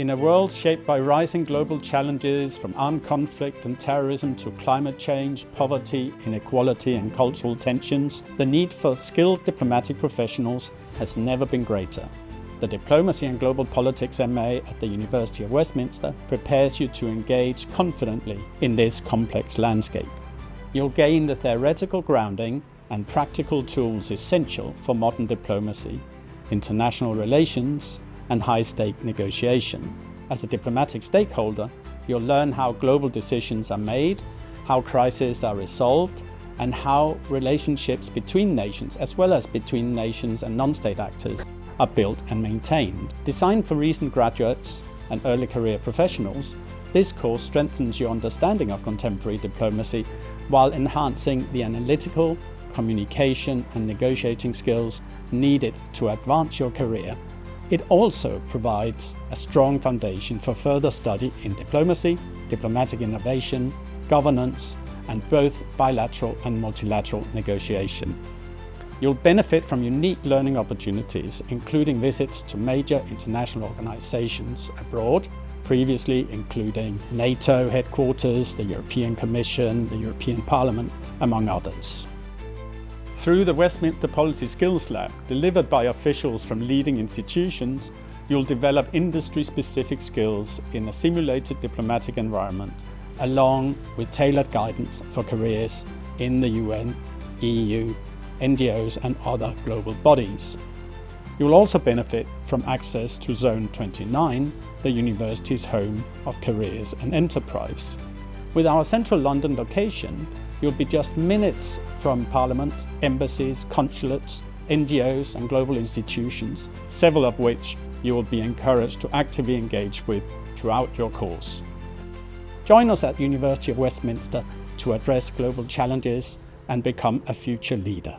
In a world shaped by rising global challenges from armed conflict and terrorism to climate change, poverty, inequality and cultural tensions, the need for skilled diplomatic professionals has never been greater. The Diplomacy and Global Politics MA at the University of Westminster prepares you to engage confidently in this complex landscape. You'll gain the theoretical grounding and practical tools essential for modern diplomacy, international relations, and high-stake negotiation. As a diplomatic stakeholder, you'll learn how global decisions are made, how crises are resolved, and how relationships between nations, as well as between nations and non-state actors, are built and maintained. Designed for recent graduates and early career professionals, this course strengthens your understanding of contemporary diplomacy while enhancing the analytical, communication, and negotiating skills needed to advance your career. It also provides a strong foundation for further study in diplomacy, diplomatic innovation, governance, and both bilateral and multilateral negotiation. You'll benefit from unique learning opportunities, including visits to major international organizations abroad, previously including NATO headquarters, the European Commission, the European Parliament, among others. Through the Westminster Policy Skills Lab, delivered by officials from leading institutions, you'll develop industry-specific skills in a simulated diplomatic environment, along with tailored guidance for careers in the UN, EU, NGOs and other global bodies. You'll also benefit from access to Zone 29, the university's home of careers and enterprise. With our central London location, you'll be just minutes from Parliament, embassies, consulates, NGOs and global institutions, several of which you will be encouraged to actively engage with throughout your course. Join us at University of Westminster to address global challenges and become a future leader.